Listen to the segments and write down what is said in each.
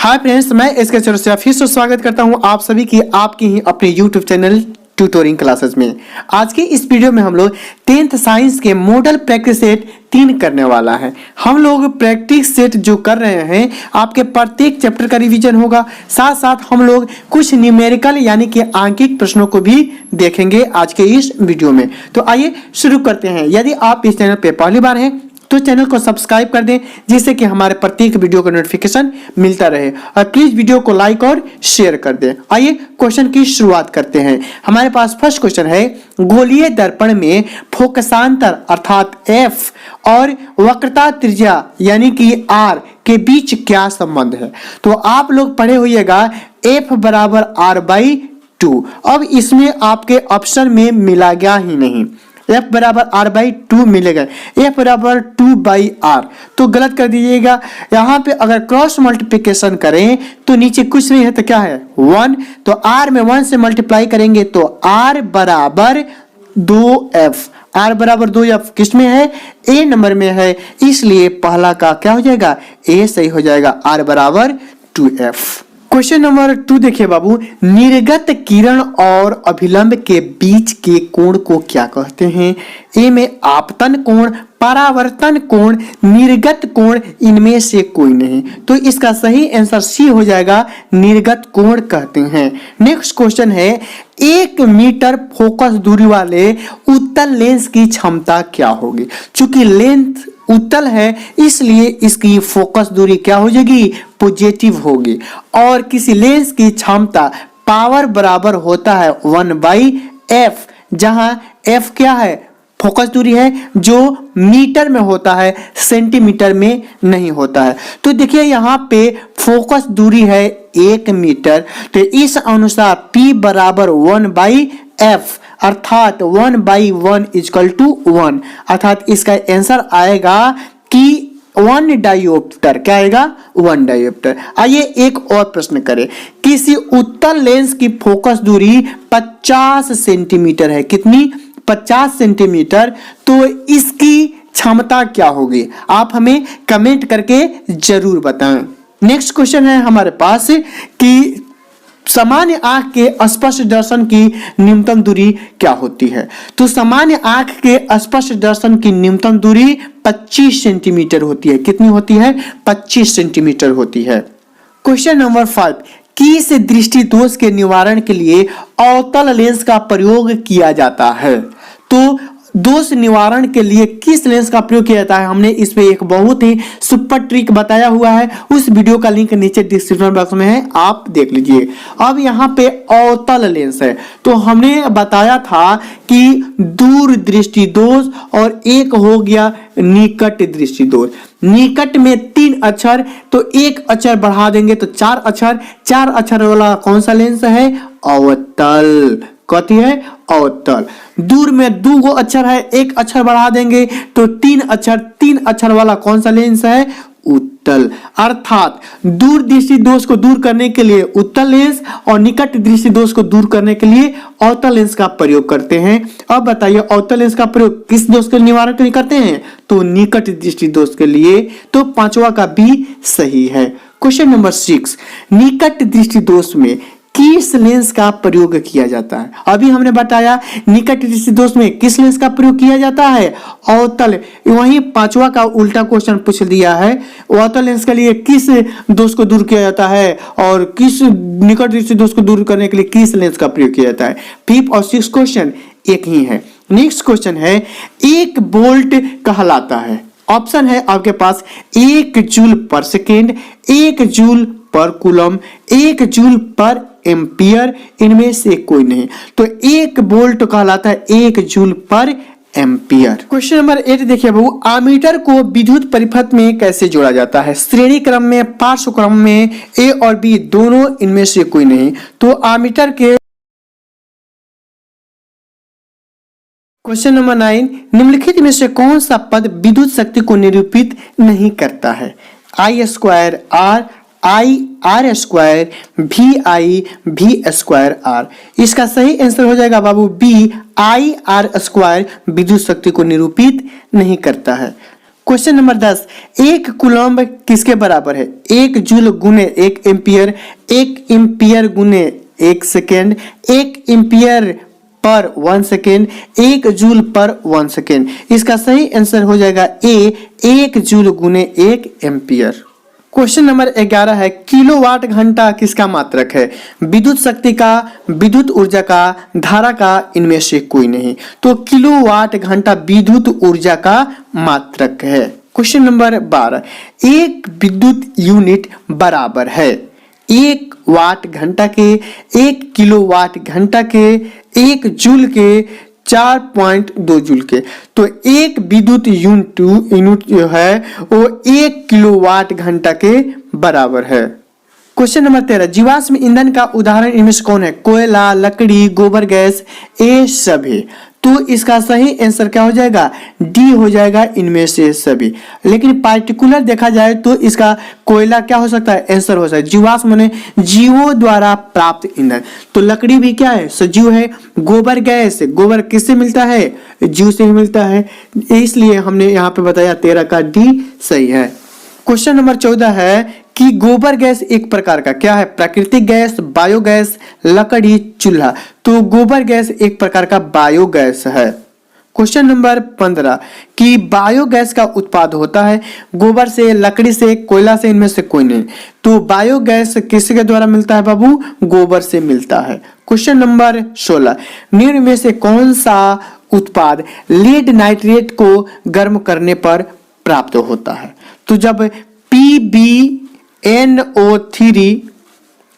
Hi friends, मैं इसके channel से फिर से स्वागत करता हूं आप सभी की आपकी ही अपने यूट्यूब चैनल ट्यूटोरिंग क्लासेस में। आज के इस वीडियो में हम लोग 10th साइंस के मॉडल प्रैक्टिस सेट 3 करने वाला है। हम लोग प्रैक्टिस सेट जो कर रहे हैं आपके प्रत्येक चैप्टर का रिवीजन होगा, साथ साथ हम लोग कुछ न्यूमेरिकल यानी कि आंकिक प्रश्नों को भी देखेंगे आज के इस वीडियो में। तो आइए शुरू करते हैं। यदि आप इस चैनल पे पहली बार हैं तो चैनल को सब्सक्राइब कर दें जिससे कि हमारे प्रत्येक वीडियो का नोटिफिकेशन मिलता रहे, और प्लीज वीडियो को लाइक और शेयर कर दें। आइए क्वेश्चन की शुरुआत करते हैं। हमारे पास फर्स्ट क्वेश्चन है, गोलीय दर्पण में फोकसांतर अर्थात F और वक्रता त्रिज्या यानी कि R के बीच क्या संबंध है। तो आप लोग पढ़े होइएगा F बराबर R/2। अब इसमें आपके ऑप्शन में मिला गया ही नहीं, F बराबर R/2 मिलेगा, F बराबर 2/R तो गलत कर दीजिएगा। यहाँ पे अगर क्रॉस मल्टीप्लिकेशन करें तो नीचे कुछ नहीं है तो क्या है 1, तो R में 1 से मल्टीप्लाई करेंगे तो R बराबर 2F, R बराबर 2F किस में है, A नंबर में है, इसलिए पहला का क्या हो जाएगा, A सही हो जाएगा, R बराबर 2F। क्वेश्चन नंबर 2 देखिए बाबू, निर्गत किरण और अभिलंब के बीच के कोण को क्या कहते हैं। ए में आपतन कोण, परावर्तन कोण, निर्गत कोण, इनमें से कोई नहीं, तो इसका सही आंसर सी हो जाएगा, निर्गत कोण कहते हैं। नेक्स्ट क्वेश्चन है, 1 मीटर फोकस दूरी वाले उत्तल लेंस की क्षमता क्या होगी। चूंकि लेंथ उत्तल है इसलिए इसकी फोकस दूरी क्या हो जाएगी, पॉजिटिव होगी, और किसी लेंस की क्षमता पावर बराबर होता है 1/f, जहां f क्या है, फोकस दूरी है, जो मीटर में होता है, सेंटीमीटर में नहीं होता है। तो देखिए यहाँ पे फोकस दूरी है 1 मीटर, तो इस अनुसार p बराबर 1/f अर्थात 1/1 = 1, अर्थात इसका आंसर आएगा कि 1 डायोप्टर। क्या आएगा, 1 डायोप्टर। आइए एक और प्रश्न करें, किसी उत्तल लेंस की फोकस दूरी 50 सेंटीमीटर है, कितनी, 50 सेंटीमीटर, तो इसकी क्षमता क्या होगी, आप हमें कमेंट करके जरूर बताएं। नेक्स्ट क्वेश्चन है हमारे पास कि सामान्य आंख के स्पष्ट दर्शन की न्यूनतम दूरी क्या होती है। तो सामान्य आंख के स्पष्ट दर्शन की न्यूनतम दूरी 25 सेंटीमीटर होती है। कितनी होती है, 25 सेंटीमीटर होती है। क्वेश्चन नंबर 5, किस दृष्टि दोष के निवारण के लिए अवतल लेंस का प्रयोग किया जाता है। तो दोष निवारण के लिए किस लेंस का प्रयोग किया जाता है, हमने इस पे एक बहुत ही सुपर ट्रिक बताया हुआ है, उस वीडियो का लिंक नीचे डिस्क्रिप्शन बॉक्स में है, आप देख लीजिए। अब यहाँ पे अवतल लेंस है, तो हमने बताया था कि दूर दृष्टि दोष और एक हो गया निकट दृष्टि दोष। निकट में 3 अक्षर, तो 1 अक्षर बढ़ा देंगे तो 4 अक्षर, 4 अक्षर वाला कौन सा लेंस है, अवतल, कथी है, अवतल। दूर में 2 अक्षर है, 1 अक्षर बढ़ा देंगे तो 3 अक्षर, 3 अक्षर वाला कौन सा लेंस है, उत्तल। अर्थात दूर दृष्टि दोष को दूर करने के लिए उत्तल लेंस और निकट दृष्टि दोष को दूर करने के लिए अवतल लेंस का प्रयोग करते हैं। अब बताइए अवतल लेंस का प्रयोग किस दोष के निवारण के लिए करते हैं, तो निकट दृष्टि दोष के लिए, तो 5वां का भी सही है। क्वेश्चन नंबर 6, निकट दृष्टि दोष में किस लेंस का प्रयोग किया जाता है। अभी हमने बताया निकट दृष्टि दोष में किस लेंस का प्रयोग किया जाता है, अवतल। वहीं 5वां का उल्टा क्वेश्चन पूछ दिया है, अवतल लेंस के लिए किस दोष को दूर किया जाता है और किस निकट दृष्टि दोष को दूर करने के लिए किस लेंस का प्रयोग किया जाता है। 5th और 6th क्वेश्चन एक ही है। नेक्स्ट क्वेश्चन है, 1 वोल्ट कहलाता है। ऑप्शन है आपके पास 1 जूल पर सेकेंड, 1 जूल पर कूलम, 1 जूल पर एम्पियर, इनमें से कोई नहीं, तो 1 वोल्ट कहलाता है 1 जूल पर एम्पियर। क्वेश्चन नंबर 8 देखिए बाबू, आमीटर को विद्युत परिपथ में कैसे जोड़ा जाता है, श्रेणी क्रम में, पार्श्व क्रम में, ए और बी दोनों, इनमें से कोई नहीं, तो आमीटर के। क्वेश्चन नंबर 9, निम्नलिखित में से कौन सा पद विद्युत शक्ति को निरूपित नहीं करता है, I² R² VI इसका सही आंसर हो जाएगा बाबू बी, IR² विद्युत शक्ति को निरूपित नहीं करता है। क्वेश्चन नंबर 10, एक कूलम्ब किसके बराबर है? 1 जूल गुने 1 एम्पियर, 1 एम्पियर गुने 1 second, 1 ampere per 1 second, 1 joule पर 1 सेकेंड। इसका सही आंसर हो जाएगा ए, 1 जूल गुने 1 एम्पियर। क्वेश्चन नंबर 11 है, किलोवाट घंटा किसका मात्रक है? विद्युत शक्ति का, विद्युत ऊर्जा का, धारा का, इनमें से कोई नहीं। तो किलोवाट घंटा विद्युत ऊर्जा का मात्रक है। क्वेश्चन नंबर 12, एक विद्युत यूनिट बराबर है 1 वाट घंटा के, 1 किलोवाट घंटा के, 1 जूल के, 4.2 जूल के। तो एक विद्युत यूनिट जो है वो 1 किलोवाट घंटा के बराबर है। क्वेश्चन नंबर 13, जीवाश्म ईंधन का उदाहरण इनमें से कौन है? कोयला, लकड़ी, गोबर गैस, ये सभी। तो इसका सही आंसर क्या हो जाएगा? डी हो जाएगा, इनमें से सभी। लेकिन पार्टिकुलर देखा जाए तो इसका कोयला क्या हो सकता है? आंसर हो सकता है। जीवाश्म माने जीवों द्वारा प्राप्त ईंधन। तो लकड़ी भी क्या है? सजीव है। गोबर गैस, गोबर किससे मिलता है? जीव से ही मिलता है। इसलिए हमने यहाँ पे बताया 13 का डी सही है। क्वेश्चन नंबर 14 है कि गोबर गैस एक प्रकार का क्या है? प्राकृतिक गैस, बायोगैस, लकड़ी, चूल्हा। तो गोबर गैस एक प्रकार का बायोगैस है। क्वेश्चन नंबर 15 कि बायोगैस का उत्पाद होता है गोबर से, लकड़ी से, कोयला से, इनमें से कोई नहीं। तो बायोगैस किसके द्वारा मिलता है बाबू? गोबर से मिलता है। क्वेश्चन नंबर 16, निम्न में से कौन सा उत्पाद लीड नाइट्रेट को गर्म करने पर प्राप्त होता है? तो जब PbNO3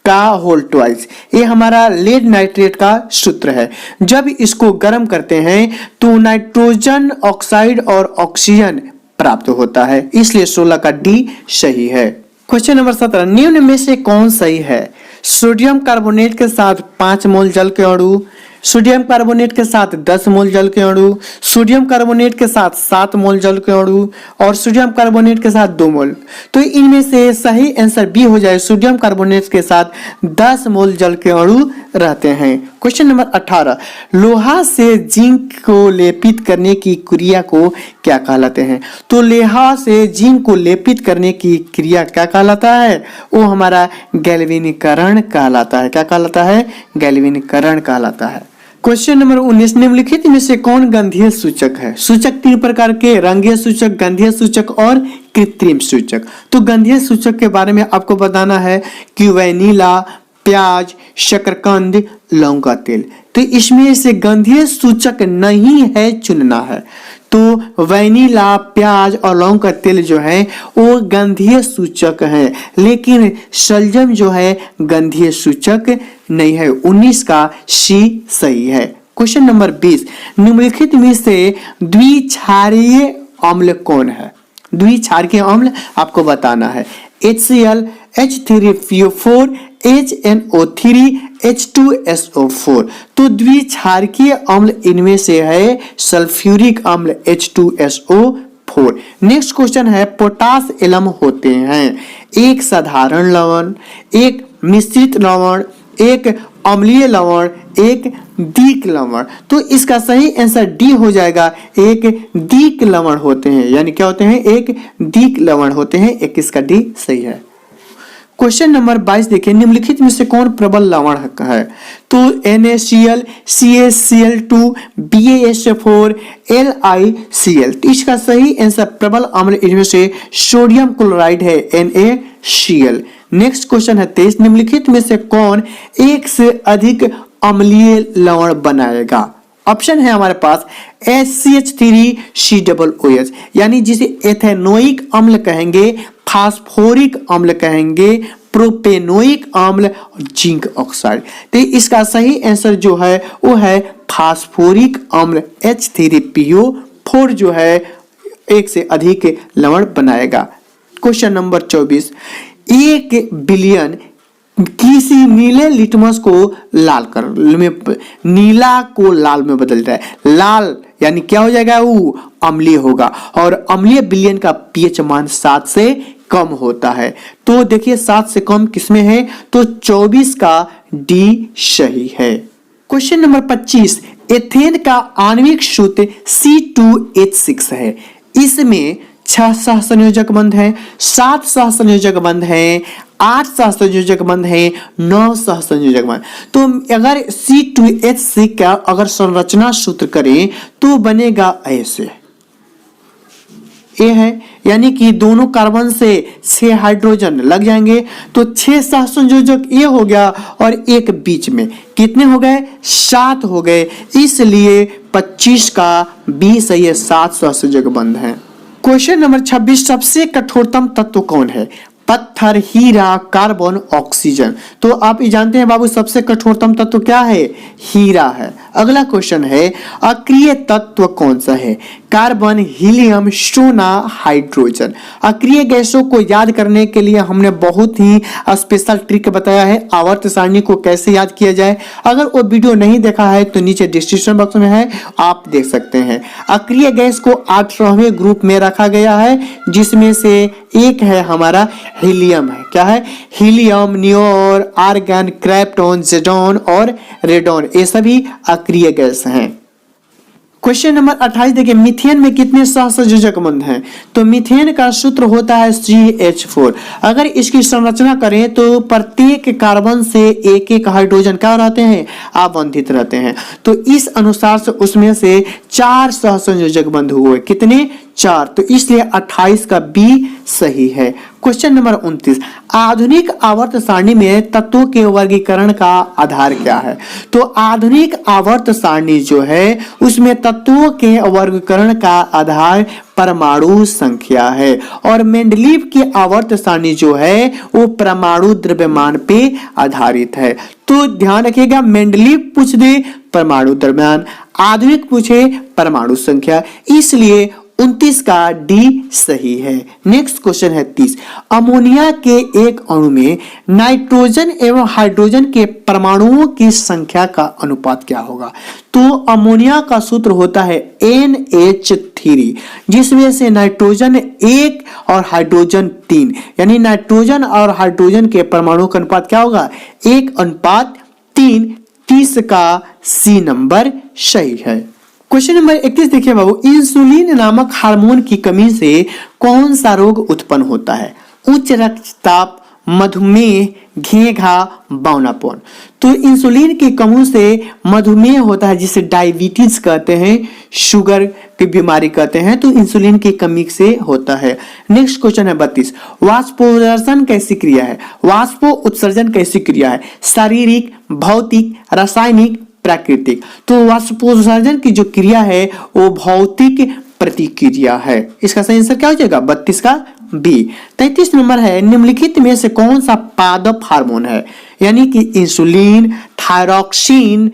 का होल ट्वाइस, ये हमारा लेड नाइट्रेट का सूत्र है। जब इसको गर्म करते हैं तो नाइट्रोजन ऑक्साइड और ऑक्सीजन प्राप्त होता है। इसलिए 16 का डी सही है। क्वेश्चन नंबर 17, निम्न में से कौन सही है? सोडियम कार्बोनेट के साथ 5 मोल जल के अणु, सोडियम कार्बोनेट के साथ 10 मोल जल के अणु, सोडियम कार्बोनेट के साथ 7 मोल जल के अणु और सोडियम कार्बोनेट के साथ 2 मोल। तो इनमें से सही आंसर बी हो जाए, सोडियम कार्बोनेट के साथ 10 मोल जल के अणु रहते हैं। क्वेश्चन नंबर 18, लोहा से जिंक को लेपित करने की क्रिया को क्या कहलाते हैं? तो लोहा से जिंक को लेपित करने की क्रिया क्या कहलाता है? वो हमारा गैल्वेनीकरण कहलाता है। क्या कहलाता है? गैल्वेनीकरण कहलाता है। क्वेश्चन नंबर 19, निम्नलिखित में से कौन गंधीय सूचक है? सूचक 3 प्रकार के, रंगीय सूचक, गंधीय सूचक और कृत्रिम सूचक। तो गंधीय सूचक के बारे में आपको बताना है कि वैनिला, प्याज, शकरकंद, लौंग का तेल। तो इसमें से गंधीय सूचक नहीं है चुनना है। तो वैनिला, प्याज और लौंग का तेल जो है वो गंधीय सूचक है, लेकिन शलजम जो है गंधीय सूचक नहीं है। 19 का सी सही है। क्वेश्चन नंबर 20, निम्नलिखित में से द्विक्षारीय अम्ल कौन है? द्विक्षारीय अम्ल आपको बताना है। HCl, H3PO4, HNO3, H2SO4। तो द्विक्षारीय अम्ल इनमें से है सल्फ्यूरिक अम्ल H2SO4। नेक्स्ट क्वेश्चन है, पोटास एलम होते हैं एक साधारण लवण, एक मिश्रित लवण, एक अम्लीय लवण, एक दीक लवण। तो इसका सही आंसर डी हो जाएगा, एक दीक लवण होते हैं। यानी क्या होते हैं? एक दीक लवण होते हैं। 21 का डी सही है। क्वेश्चन नंबर 22 देखिए, निम्नलिखित में से कौन प्रबल लवण है? तो NaCl, CaCl2, BaSO4, LiCl। तो इसका सही आंसर प्रबल अम्ल इनमें से सोडियम क्लोराइड है, NaCl। नेक्स्ट क्वेश्चन है 23, निम्नलिखित में से कौन एक से अधिक अम्लीय लवण बनाएगा? ऑप्शन है हमारे पास HCH3COOH, यानी जिसे एथेनोइक अम्ल कहेंगे, फास्फोरिक अम्ल कहेंगे, प्रोपेनोइक अम्ल और जिंक ऑक्साइड। तो इसका सही आंसर जो है वो है फास्फोरिक अम्ल H3PO4 जो है एक से अधिक लवण बनाएगा। क्वेश्चन नंबर 24, 1 बिलियन किसी नीले लिटमस को लाल कर में, नीला को लाल में बदल जाए। लाल यानी क्या हो जाएगा? वो अम्लीय होगा और अम्लीय बिलियन का पीएच मान 7 से कम होता है। तो देखिए 7 से कम किसमें है? तो 24 का डी सही है। क्वेश्चन नंबर 25, एथेन का आणविक सूत्र C2H6 है। इसमें 6 सहसंयोजक बंध है, 7 सहसंयोजक बंध है, 8 सहसंयोजक बंध है, 9 सहसंयोजक बंध। तो अगर C2H6 का अगर संरचना सूत्र करें तो बनेगा ऐसे, ये है, यानी कि दोनों कार्बन से 6 हाइड्रोजन लग जाएंगे, तो 6 सहसंयोजक ये हो गया और एक बीच में कितने हो गए, 7 हो गए, इसलिए 25 का 20 सही है, 7 सहसंयोजक बंध हैं। क्वेश्चन नंबर 26, सबसे कठोरतम तत्व कौन है? पत्थर, हीरा, कार्बन, ऑक्सीजन। तो आप ये जानते हैं बाबू सबसे कठोरतम तत्व क्या है? हीरा है। अगला क्वेश्चन है अक्रिय तत्व कौन सा है? कार्बन, हीलियम, सोना, हाइड्रोजन। अक्रिय गैसों को याद करने के लिए हमने बहुत ही स्पेशल ट्रिक बताया है, आवर्त सारणी को कैसे याद किया जाए। अगर वो वीडियो नहीं देखा है तो नीचे डिस्क्रिप्शन बॉक्स में है, आप देख सकते हैं। अक्रिय गैस को 18वें ग्रुप में रखा गया है, जिसमें से एक है हमारा हीलियम है। क्या है? हीलियम, नियोन, आर्गन, क्रिप्टॉन, ज़ेडॉन और रेडॉन, ये सभी अक्रिय गैस हैं। क्वेश्चन नंबर 28 देखिए, मीथेन में कितने सहसंयोजक बंध हैं? तो मीथेन का सूत्र होता है CH4। अगर इसकी संरचना करें तो प्रत्येक कार्बन से एक एक हाइड्रोजन क्या रहते हैं? आबंधित रहते हैं। तो इस अनुसार से उसमें से 4 सहसंयोजक बंध हुए। कितने? 4। तो इसलिए 28 का B सही है। क्वेश्चन नंबर 29, आधुनिक आवर्त सारणी में तत्वों के वर्गीकरण का आधार क्या है? तो आधुनिक आवर्त सारणी जो है उसमें तत्वों के वर्गीकरण का आधार परमाणु संख्या है, और मेंडलीव की आवर्त सारणी जो है वो परमाणु द्रव्यमान पे आधारित है। तो ध्यान रखिएगा, मेंडलीव पूछ दे परमाणु द्रव्यमान, आधुनिक पूछे परमाणु संख्या, इसलिए 29 का D सही है। नेक्स्ट क्वेश्चन है 30, अमोनिया के एक अणु में नाइट्रोजन एवं हाइड्रोजन के परमाणुओं की संख्या का अनुपात क्या होगा? तो अमोनिया का सूत्र होता है NH3, जिसमें से नाइट्रोजन 1 और हाइड्रोजन 3, यानी नाइट्रोजन और हाइड्रोजन के परमाणु का अनुपात क्या होगा? 1:3। 30 का C नंबर सही है। क्वेश्चन नंबर 31 देखिए बाबू, इंसुलिन नामक हार्मोन की कमी से कौन सा रोग उत्पन्न होता है? उच्च रक्तचाप, मधुमेह, घेंघा, बौनापन। तो इंसुलिन की कमी से मधुमेह होता है, जिसे डायबिटीज कहते हैं, शुगर की बीमारी कहते हैं, तो इंसुलिन की कमी से होता है। नेक्स्ट क्वेश्चन है 32, वाष्पोत्सर्जन कैसी क्रिया है? वाष्पो उत्सर्जन कैसी क्रिया है? शारीरिक, भौतिक, रासायनिक, प्राकृतिक। तो वाष्पोत्सर्जन की जो क्रिया है वो भौतिक प्रतिक्रिया है। इसका सही आंसर क्या हो जाएगा? 32 का B। 33 नंबर है, निम्नलिखित में से कौन सा पादप हार्मोन है? यानी कि इंसुलिन, थायरॉक्सिन,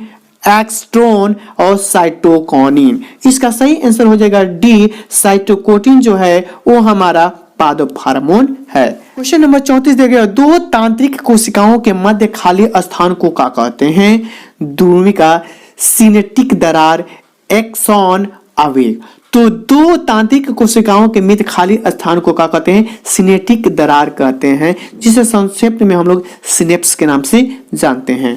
एक्सट्रोन और साइटोकिनिन। इसका सही आंसर हो जाएगा D, साइटोकिनिन जो है वो हमारा पादप हार्मोन है। क्वेश्चन नंबर 34 देखिए, दो तांत्रिक कोशिकाओं के मध्य खाली स्थान को क्या कहते हैं? ध्रुविका, सिनेप्टिक दरार, एक्सॉन, आवेग। तो दो तांत्रिक कोशिकाओं के मध्य खाली स्थान को क्या कहते हैं? सिनेप्टिक दरार कहते हैं, जिसे संक्षेप में हम लोग सिनेप्स के नाम से जानते हैं।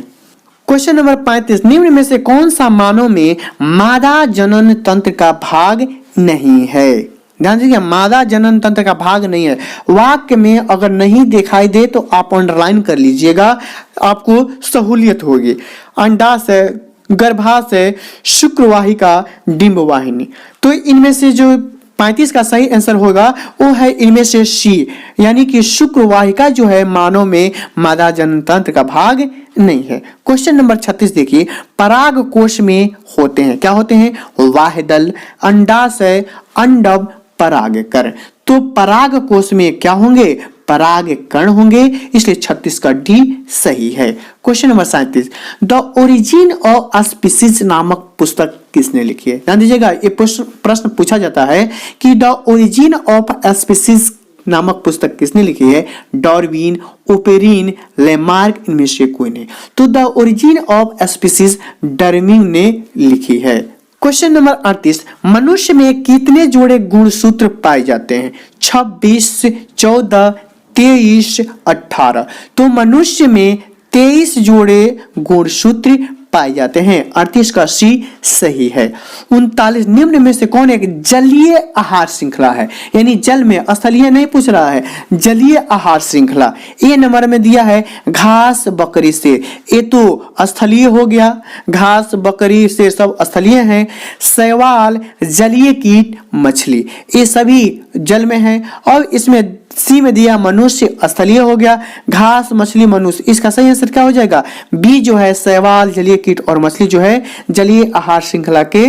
क्वेश्चन नंबर 35, निम्न में से कौन सा मानव में मादा जनन तंत्र का भाग नहीं है? ध्यान दीजिए, मादा जनन तंत्र का भाग नहीं है। वाक्य में अगर नहीं दिखाई दे तो आप अंडरलाइन कर लीजिएगा, आपको सहूलियत होगी। अंडाशय, गर्भाशय, शुक्रवाहिका, डिंबवाहिनी। तो इनमें से जो 35 का सही आंसर होगा वो है इनमें से C, यानी कि शुक्रवाहिका जो है मानव में मादा जनन तंत्र का भाग नहीं है। क्वेश्चन नंबर 36 देखिए, पराग कोश में होते हैं, क्या होते हैं? वाहिदल, अंडाशय, अंडब, परागकण। तो पराग कोश में क्या होंगे? परागकण होंगे, इसलिए 36 का D सही है। Question number 37, the origin of species नामक पुस्तक किसने लिखी है? ध्यान दीजिएगा, ये प्रश्न पूछा जाता है कि द ओरिजिन ऑफ स्पीसीज नामक पुस्तक किसने लिखी है? डार्विन, ओपेरिन, लेमार्क, इनमें से कोई नहीं। तो the origin of species Darwin ने लिखी है। क्वेश्चन नंबर 38, मनुष्य में कितने जोड़े गुणसूत्र पाए जाते हैं? 26, 14, 23, 18। तो मनुष्य में 23 जोड़े गुणसूत्र पाए जाते हैं। 38 का सी सही है। 39 निम्न में से कौन एक जलीय आहार श्रृंखला है? यानी जल में, स्थलीय नहीं पूछ रहा है, जलीय आहार श्रृंखला। ए नंबर में दिया है घास बकरी से, ये तो स्थलीय हो गया, घास बकरी से सब स्थलीय हैं। शैवाल, जलीय कीट, मछली, ये सभी जल में है। और इसमें सी में दिया मनुष्य, स्थलीय हो गया, घास, मछली, मनुष्य, इसका सही आंसर क्या हो जाएगा? बी जो है शैवाल, जलीय कीट और मछली जो है जलीय आहार श्रृंखला के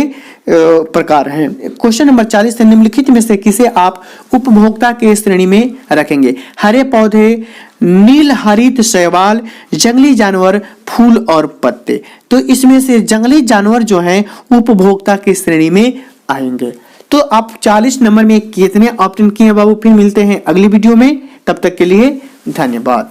प्रकार हैं। क्वेश्चन नंबर 40 है, निम्नलिखित में से किसे आप उपभोक्ता के श्रेणी में रखेंगे? हरे पौधे, नील हरित शैवाल, जंगली जानवर, फूल और पत्ते। तो इसमें से जंगली जानवर जो हैं उपभोक्ता की श्रेणी में आएंगे। तो आप 40 नंबर में कितने ऑप्शन किए बाबू? फिर मिलते हैं अगली वीडियो में, तब तक के लिए धन्यवाद।